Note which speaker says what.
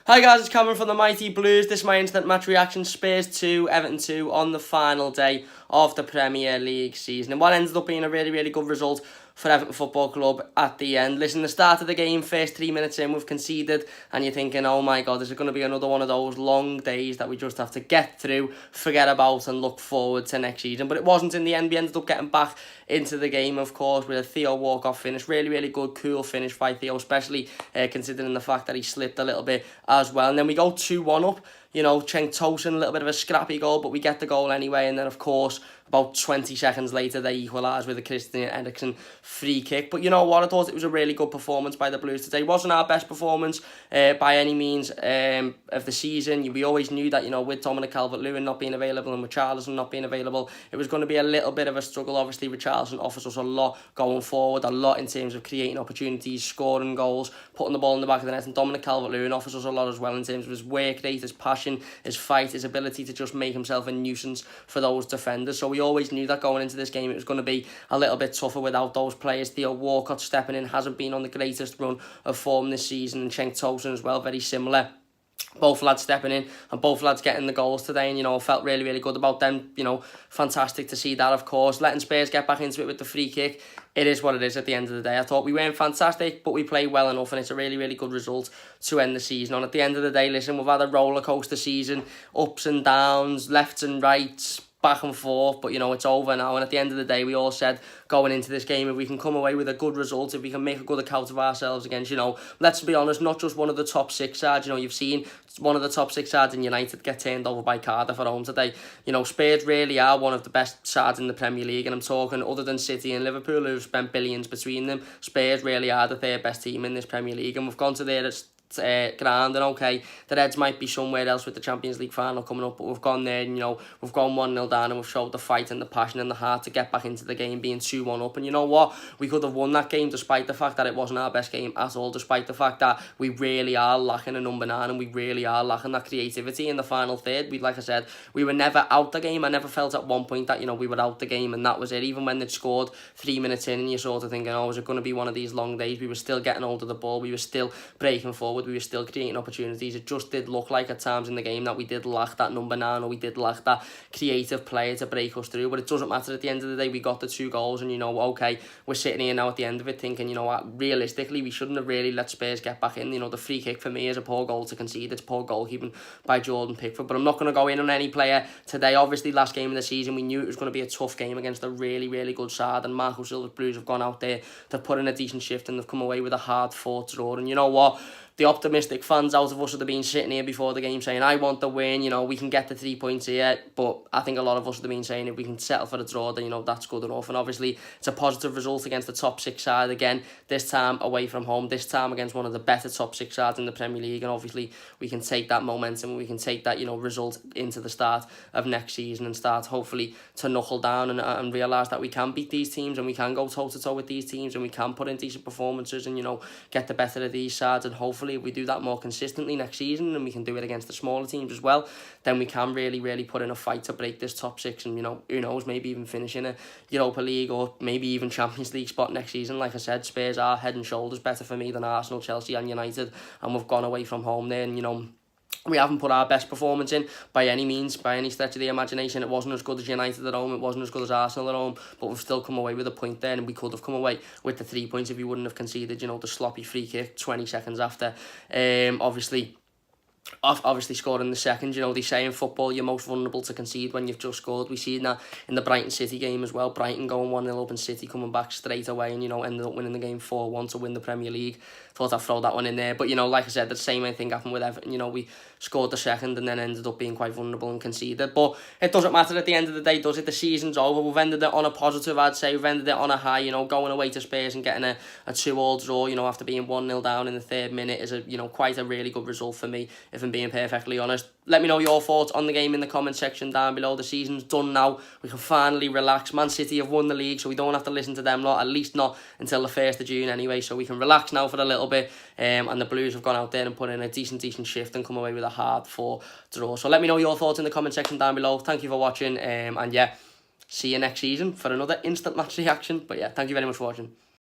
Speaker 1: Hi guys, it's Cameron from the Mighty Blues. This is my instant match reaction. Spurs 2, Everton 2 on the final day of the Premier League season. And what ended up being a really good result for Everton Football Club at the end. Listen, the start of the game, first 3 minutes in, we've conceded, and you're thinking, oh my God, is it going to be another one of those long days that we just have to get through, forget about, and look forward to next season? But it wasn't in the end. We ended up getting back into the game, of course, with a Theo walk-off finish. Really good, cool finish by Theo, especially considering the fact that he slipped a little bit as well. And then we go 2-1 up. You know, Cenk Tosun, a little bit of a scrappy goal, but we get the goal anyway. And then, of course, about 20 seconds later, they equalise with a Christian Eriksen free kick. But you know what? I thought it was a really good performance by the Blues today. It wasn't our best performance by any means of the season. We always knew that, you know, with Dominic Calvert-Lewin not being available and with Richarlison not being available, it was going to be a little bit of a struggle. Obviously, Richarlison offers us a lot going forward, a lot in terms of creating opportunities, scoring goals, putting the ball in the back of the net. And Dominic Calvert-Lewin offers us a lot as well in terms of his work rate, his passion, his fight, his ability to just make himself a nuisance for those defenders. So we always knew that going into this game it was going to be a little bit tougher without those players. Theo Walcott stepping in hasn't been on the greatest run of form this season, and Cenk Tosun as well, very similar. Both lads stepping in and both lads getting the goals today, and you know, felt really good about them. You know, fantastic to see that, of course. Letting Spurs get back into it with the free kick, it is what it is at the end of the day. I thought we weren't fantastic, but we played well enough, and it's a really good result to end the season on. At the end of the day, listen, we've had a roller coaster season, ups and downs, lefts and rights, back and forth, but you know, it's over now. And at the end of the day, we all said going into this game, if we can come away with a good result, if we can make a good account of ourselves against, you know, let's be honest, not just one of the top 6 sides. You know, you've seen one of the top 6 sides in United get turned over by Cardiff at home today. You know, Spurs really are one of the best sides in the Premier League, and I'm talking other than City and Liverpool, who've spent billions between them. Spurs really are the 3rd best team in this Premier League, and we've gone to their ground, and okay, the Reds might be somewhere else with the Champions League final coming up, but we've gone there and, you know, we've gone 1-0 down, and we've showed the fight and the passion and the heart to get back into the game, being 2-1 up. And you know what, we could have won that game despite the fact that it wasn't our best game at all, despite the fact that we really are lacking a number 9 and we really are lacking that creativity in the final third. Like I said, we were never out the game. I never felt at one point that, you know, we were out the game, and that was it. Even when they'd scored 3 minutes in, and you're sort of thinking, oh, is it going to be one of these long days? We were still getting hold of the ball, we were still breaking forward, we were still creating opportunities. It just did look like at times in the game that we did lack that number 9, or we did lack that creative player to break us through. But it doesn't matter. At the end of the day, we got the 2 goals, and you know, okay, we're sitting here now at the end of it thinking, you know what, realistically, we shouldn't have really let Spurs get back in. You know, the free kick for me is a poor goal to concede. It's poor goalkeeping by Jordan Pickford. But I'm not going to go in on any player today. Obviously, last game of the season, we knew it was going to be a tough game against a really good side, and Marco Silva's Blues have gone out there, they've put in a decent shift, and they've come away with a hard-fought draw. And you know what, the optimistic fans out of us would have been sitting here before the game saying, I want the win, you know, we can get the 3 points here. But I think a lot of us would have been saying, if we can settle for a draw, then, you know, that's good enough. And obviously, it's a positive result against the top 6 side again, this time away from home, this time against one of the better top 6 sides in the Premier League. And obviously, we can take that momentum, we can take that, you know, result into the start of next season, and start hopefully to knuckle down and realise that we can beat these teams, and we can go toe-to-toe with these teams, and we can put in decent performances and, you know, get the better of these sides. And hopefully, if we do that more consistently next season, and we can do it against the smaller teams as well, then we can really put in a fight to break this top 6, and, you know, who knows, maybe even finish in a Europa League or maybe even Champions League spot next season. Like I said, Spurs are head and shoulders better for me than Arsenal, Chelsea and United, and we've gone away from home there, and, you know, we haven't put our best performance in by any means, by any stretch of the imagination. It wasn't as good as United at home, it wasn't as good as Arsenal at home, but we've still come away with a point there, and we could have come away with the 3 points if we wouldn't have conceded, you know, the sloppy free kick 20 seconds after. Obviously scoring the second. You know, they say in football you're most vulnerable to concede when you've just scored. We've seen that in the Brighton City game as well. Brighton going 1-0 up, and City coming back straight away, and, you know, ended up winning the game 4-1 to win the Premier League. Thought I'd throw that one in there. But, you know, like I said, the same thing happened with Everton. You know, we scored the second and then ended up being quite vulnerable and conceded. But it doesn't matter at the end of the day, does it? The season's over. We've ended it on a positive, I'd say. We've ended it on a high, you know, going away to Spurs and getting a 2-2 draw, you know, after being 1-0 down in the 3rd minute is, you know, quite a really good result for me, if I'm being perfectly honest. Let me know your thoughts on the game in the comment section down below. The season's done now. We can finally relax. Man City have won the league, so we don't have to listen to them lot, at least not until the 1st of June anyway, so we can relax now for a little bit. And the Blues have gone out there and put in a decent shift and come away with a hard-fought draw. So let me know your thoughts in the comment section down below. Thank you for watching, and yeah, see you next season for another instant match reaction. But yeah, thank you very much for watching.